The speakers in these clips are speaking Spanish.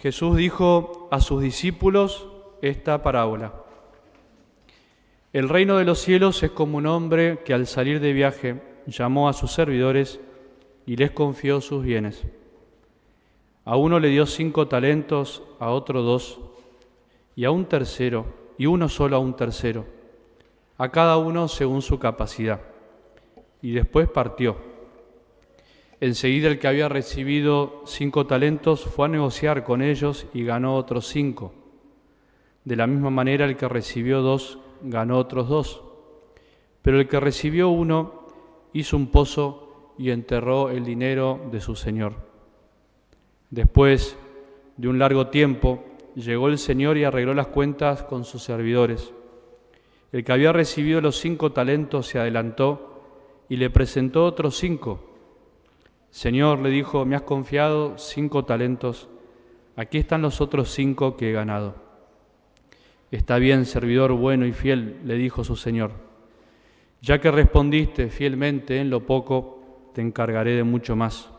Jesús dijo a sus discípulos esta parábola. El reino de los cielos es como un hombre que al salir de viaje llamó a sus servidores y les confió sus bienes. A uno le dio 5 talentos, a otro 2, y a un tercero, y uno solo a un tercero, a cada uno según su capacidad. Y después partió. Enseguida el que había recibido 5 talentos fue a negociar con ellos y ganó otros 5. De la misma manera el que recibió 2 ganó otros 2. Pero el que recibió 1 hizo un pozo y enterró el dinero de su señor. Después de un largo tiempo llegó el señor y arregló las cuentas con sus servidores. El que había recibido los 5 talentos se adelantó y le presentó otros 5. Señor, le dijo, me has confiado 5 talentos, aquí están los otros 5 que he ganado. Está bien, servidor bueno y fiel, le dijo su señor. Ya que respondiste fielmente en lo poco, te encargaré de mucho más.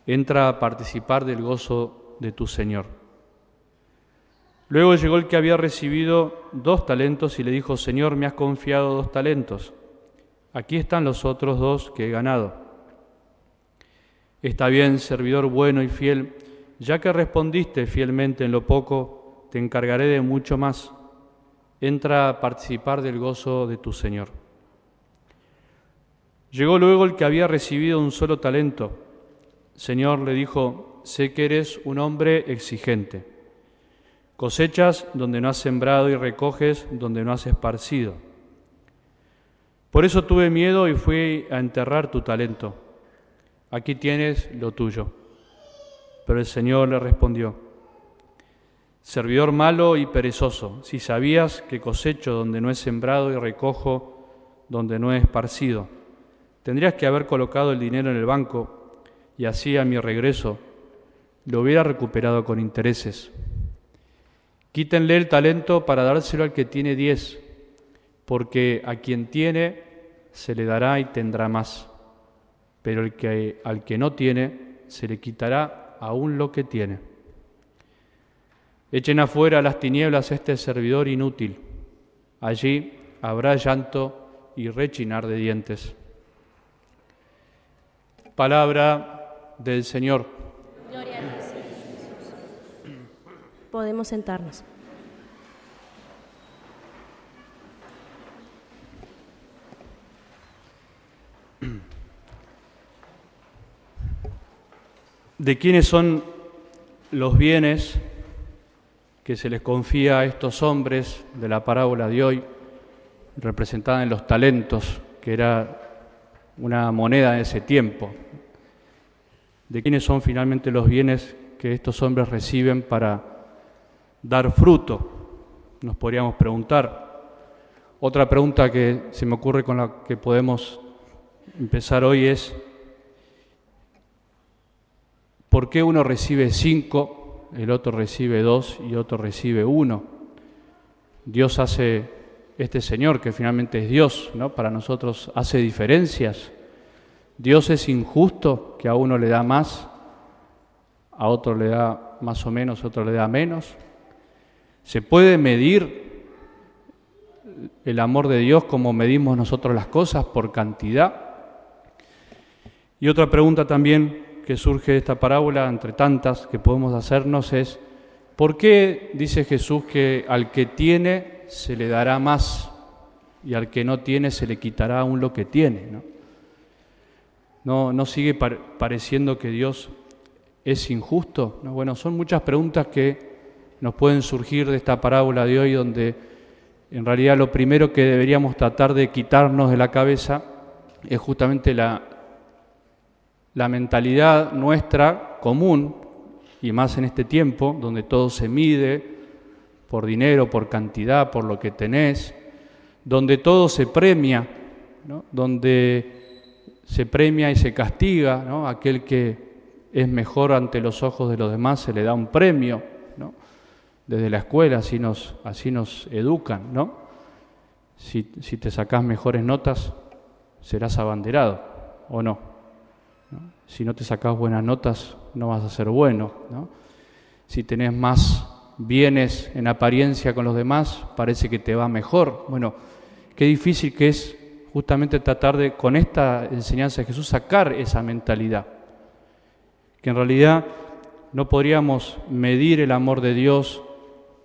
Entra a participar del gozo de tu señor. Luego llegó el que había recibido 2 talentos y le dijo, Señor, me has confiado 2 talentos, aquí están los otros 2 que he ganado. Está bien, servidor bueno y fiel, ya que respondiste fielmente en lo poco, te encargaré de mucho más. Entra a participar del gozo de tu Señor. Llegó luego el que había recibido un solo talento. Señor, le dijo, sé que eres un hombre exigente. Cosechas donde no has sembrado y recoges donde no has esparcido. Por eso tuve miedo y fui a enterrar tu talento. Aquí tienes lo tuyo. Pero el Señor le respondió, servidor malo y perezoso, si sabías que cosecho donde no he sembrado y recojo donde no he esparcido, tendrías que haber colocado el dinero en el banco y así a mi regreso lo hubiera recuperado con intereses. Quítenle el talento para dárselo al que tiene 10, porque a quien tiene se le dará y tendrá más. Pero al que no tiene, se le quitará aún lo que tiene. Echen afuera a las tinieblas a este servidor inútil. Allí habrá llanto y rechinar de dientes. Palabra del Señor. Gloria a ti, Señor Jesús. Podemos sentarnos. ¿De quiénes son los bienes que se les confía a estos hombres de la parábola de hoy, representada en los talentos, que era una moneda de ese tiempo? ¿De quiénes son finalmente los bienes que estos hombres reciben para dar fruto? Nos podríamos preguntar. Otra pregunta que se me ocurre con la que podemos empezar hoy es, ¿por qué uno recibe 5, el otro recibe 2 y otro recibe 1? Dios hace, este Señor, que finalmente es Dios, ¿no? Para nosotros hace diferencias. Dios es injusto, que a uno le da más, a otro le da más o menos, a otro le da menos. ¿Se puede medir el amor de Dios como medimos nosotros las cosas, por cantidad? Y otra pregunta también que surge de esta parábola, entre tantas que podemos hacernos, es ¿por qué dice Jesús que al que tiene se le dará más y al que no tiene se le quitará aún lo que tiene? ¿No sigue pareciendo que Dios es injusto? ¿No? Bueno, son muchas preguntas que nos pueden surgir de esta parábola de hoy, donde en realidad lo primero que deberíamos tratar de quitarnos de la cabeza es justamente la mentalidad nuestra común, y más en este tiempo donde todo se mide por dinero, por cantidad, por lo que tenés, donde todo se premia, ¿no? Donde se premia y se castiga, ¿no? Aquel que es mejor ante los ojos de los demás se le da un premio, ¿no? Desde la escuela así nos educan, ¿no? Si te sacás mejores notas, serás abanderado, ¿o no? Si no te sacás buenas notas, no vas a ser bueno, ¿no? Si tenés más bienes en apariencia con los demás, parece que te va mejor. Bueno, qué difícil que es justamente tratar de, con esta enseñanza de Jesús, sacar esa mentalidad. Que en realidad no podríamos medir el amor de Dios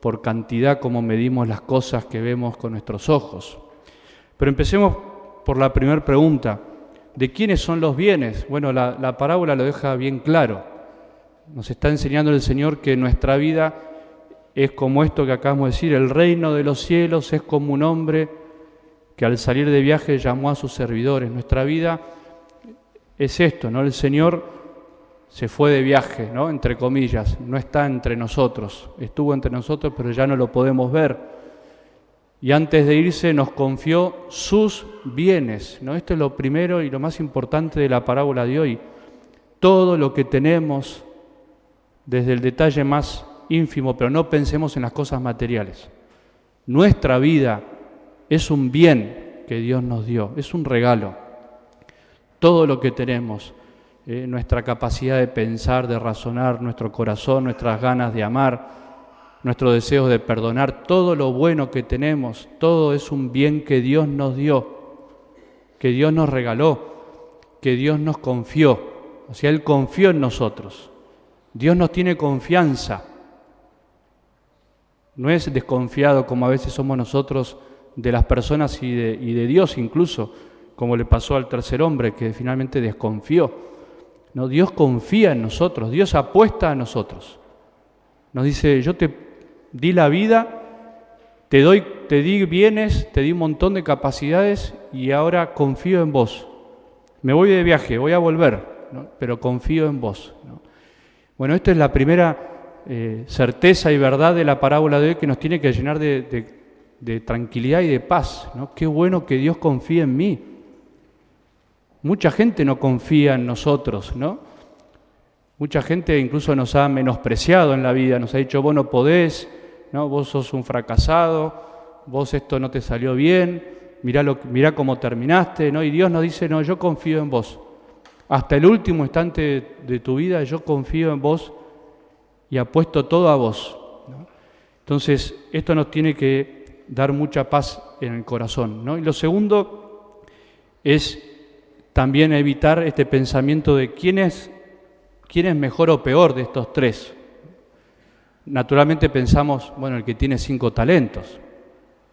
por cantidad como medimos las cosas que vemos con nuestros ojos. Pero empecemos por la primera pregunta. ¿De quiénes son los bienes? Bueno, la parábola lo deja bien claro. Nos está enseñando el Señor que nuestra vida es como esto que acabamos de decir, el reino de los cielos es como un hombre que al salir de viaje llamó a sus servidores. Nuestra vida es esto, ¿no? El Señor se fue de viaje, ¿no? Entre comillas, no está entre nosotros. Estuvo entre nosotros, pero ya no lo podemos ver. Y antes de irse nos confió sus bienes, ¿no? Esto es lo primero y lo más importante de la parábola de hoy. Todo lo que tenemos, desde el detalle más ínfimo, pero no pensemos en las cosas materiales. Nuestra vida es un bien que Dios nos dio, es un regalo. Todo lo que tenemos, nuestra capacidad de pensar, de razonar, nuestro corazón, nuestras ganas de amar, nuestros deseos de perdonar, todo lo bueno que tenemos, todo es un bien que Dios nos dio, que Dios nos regaló, que Dios nos confió. O sea, Él confió en nosotros. Dios nos tiene confianza. No es desconfiado como a veces somos nosotros de las personas y de Dios incluso, como le pasó al tercer hombre que finalmente desconfió. No, Dios confía en nosotros, Dios apuesta a nosotros. Nos dice, yo te di la vida, te di bienes, te di un montón de capacidades y ahora confío en vos. Me voy de viaje, voy a volver, ¿no? Pero confío en vos, ¿no? Bueno, esta es la primera certeza y verdad de la parábola de hoy que nos tiene que llenar de tranquilidad y de paz, ¿no? Qué bueno que Dios confíe en mí. Mucha gente no confía en nosotros, ¿no? Mucha gente incluso nos ha menospreciado en la vida, nos ha dicho, vos no podés, ¿no? Vos sos un fracasado, vos esto no te salió bien, mirá cómo terminaste, ¿no? Y Dios nos dice, no, yo confío en vos. Hasta el último instante de tu vida yo confío en vos y apuesto todo a vos, ¿no? Entonces, esto nos tiene que dar mucha paz en el corazón, ¿no? Y lo segundo es también evitar este pensamiento de quién es mejor o peor de estos tres. Naturalmente pensamos, bueno, el que tiene 5 talentos.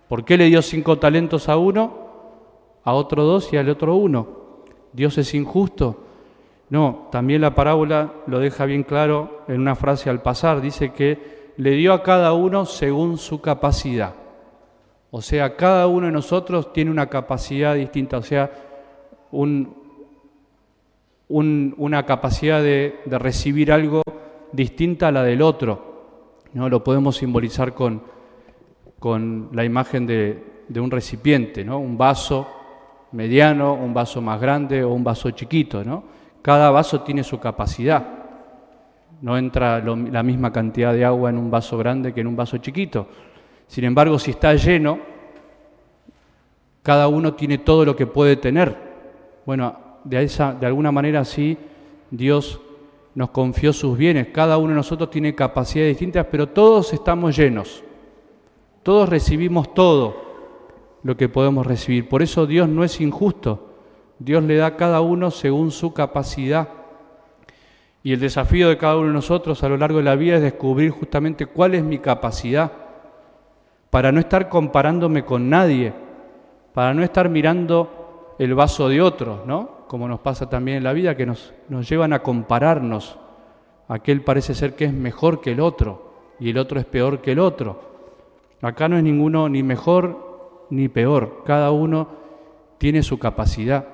¿Por qué le dio 5 talentos a uno, a otro 2 y al otro 1? ¿Dios es injusto? No, también la parábola lo deja bien claro en una frase al pasar. Dice que le dio a cada uno según su capacidad. O sea, cada uno de nosotros tiene una capacidad distinta, o sea, una capacidad de recibir algo distinta a la del otro, ¿no? Lo podemos simbolizar con la imagen de un recipiente, ¿no? Un vaso mediano, un vaso más grande o un vaso chiquito, ¿no? Cada vaso tiene su capacidad. No entra la misma cantidad de agua en un vaso grande que en un vaso chiquito. Sin embargo, si está lleno, cada uno tiene todo lo que puede tener. Bueno, de alguna manera sí, Dios nos confió sus bienes. Cada uno de nosotros tiene capacidades distintas, pero todos estamos llenos. Todos recibimos todo lo que podemos recibir. Por eso Dios no es injusto. Dios le da a cada uno según su capacidad. Y el desafío de cada uno de nosotros a lo largo de la vida es descubrir justamente cuál es mi capacidad, para no estar comparándome con nadie, para no estar mirando el vaso de otro, ¿no? Como nos pasa también en la vida, que nos llevan a compararnos. Aquel parece ser que es mejor que el otro y el otro es peor que el otro. Acá no es ninguno ni mejor ni peor, cada uno tiene su capacidad.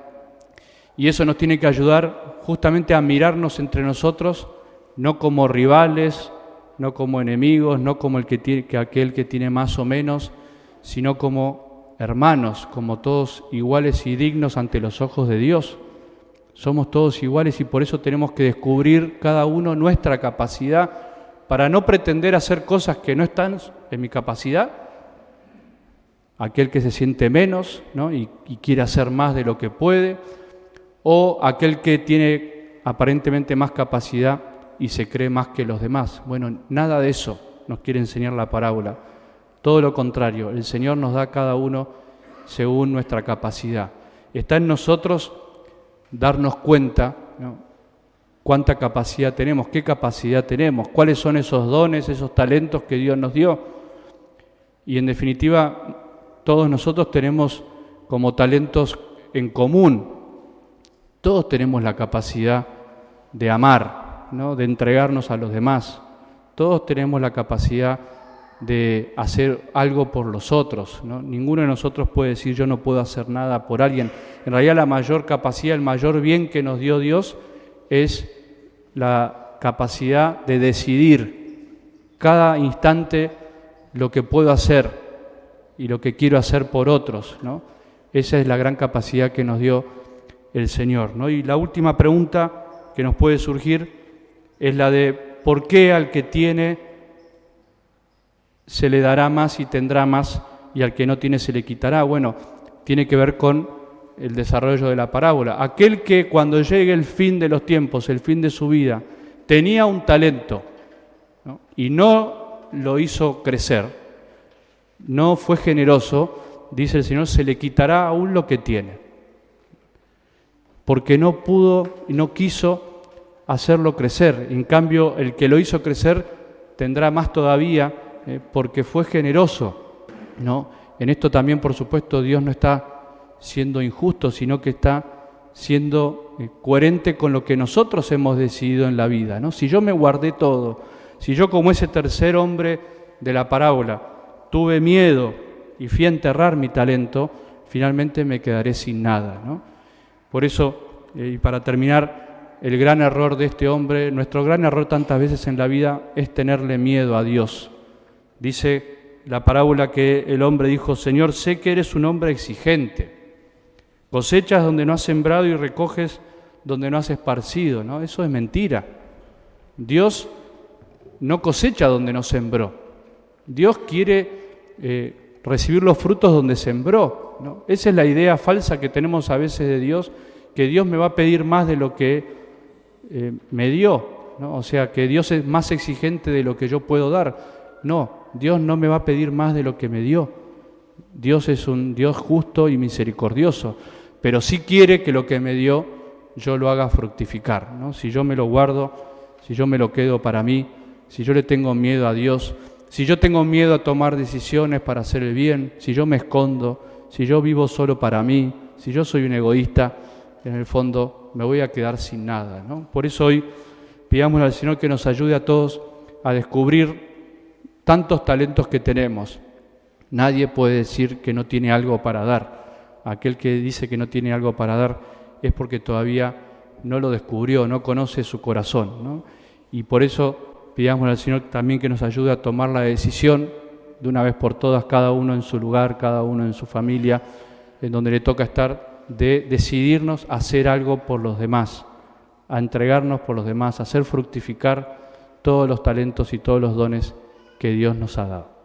Y eso nos tiene que ayudar justamente a mirarnos entre nosotros, no como rivales, no como enemigos, no como aquel que tiene más o menos, sino como hermanos, como todos iguales y dignos ante los ojos de Dios. Somos todos iguales y por eso tenemos que descubrir cada uno nuestra capacidad para no pretender hacer cosas que no están en mi capacidad. Aquel que se siente menos, ¿no? y quiere hacer más de lo que puede, o aquel que tiene aparentemente más capacidad y se cree más que los demás. Bueno, nada de eso nos quiere enseñar la parábola. Todo lo contrario, el Señor nos da a cada uno según nuestra capacidad. Está en nosotros darnos cuenta, ¿no?, cuánta capacidad tenemos, qué capacidad tenemos, cuáles son esos dones, esos talentos que Dios nos dio. Y en definitiva, todos nosotros tenemos como talentos en común. Todos tenemos la capacidad de amar, ¿no?, de entregarnos a los demás. Todos tenemos la capacidad de hacer algo por los otros, ¿no? Ninguno de nosotros puede decir yo no puedo hacer nada por alguien. En realidad la mayor capacidad, el mayor bien que nos dio Dios es la capacidad de decidir cada instante lo que puedo hacer y lo que quiero hacer por otros, ¿no? Esa es la gran capacidad que nos dio el Señor, ¿no? Y la última pregunta que nos puede surgir es la de ¿por qué al que tiene se le dará más y tendrá más, y al que no tiene se le quitará? Bueno, tiene que ver con el desarrollo de la parábola. Aquel que cuando llegue el fin de los tiempos, el fin de su vida, tenía un talento, ¿no?, y no lo hizo crecer, no fue generoso, dice el Señor, se le quitará aún lo que tiene, porque no pudo y no quiso hacerlo crecer. En cambio, el que lo hizo crecer tendrá más todavía, porque fue generoso, ¿no? En esto también, por supuesto, Dios no está siendo injusto, sino que está siendo coherente con lo que nosotros hemos decidido en la vida, ¿no? Si yo me guardé todo, si yo como ese tercer hombre de la parábola tuve miedo y fui a enterrar mi talento, finalmente me quedaré sin nada, ¿no? Por eso, y para terminar, el gran error de este hombre, nuestro gran error tantas veces en la vida es tenerle miedo a Dios. Dice la parábola que el hombre dijo: Señor, sé que eres un hombre exigente, cosechas donde no has sembrado y recoges donde no has esparcido, ¿no? Eso es mentira. Dios no cosecha donde no sembró. Dios quiere recibir los frutos donde sembró, ¿no? Esa es la idea falsa que tenemos a veces de Dios, que Dios me va a pedir más de lo que me dio, ¿no? O sea, que Dios es más exigente de lo que yo puedo dar. No, Dios no me va a pedir más de lo que me dio. Dios es un Dios justo y misericordioso, pero sí quiere que lo que me dio yo lo haga fructificar, ¿no? Si yo me lo guardo, si yo me lo quedo para mí, si yo le tengo miedo a Dios, si yo tengo miedo a tomar decisiones para hacer el bien, si yo me escondo, si yo vivo solo para mí, si yo soy un egoísta, en el fondo me voy a quedar sin nada, ¿no? Por eso hoy pidámosle al Señor que nos ayude a todos a descubrir tantos talentos que tenemos. Nadie puede decir que no tiene algo para dar. Aquel que dice que no tiene algo para dar es porque todavía no lo descubrió, no conoce su corazón, ¿no? Y por eso pidamos al Señor también que nos ayude a tomar la decisión de una vez por todas, cada uno en su lugar, cada uno en su familia, en donde le toca estar, de decidirnos a hacer algo por los demás, a entregarnos por los demás, a hacer fructificar todos los talentos y todos los dones que Dios nos ha dado.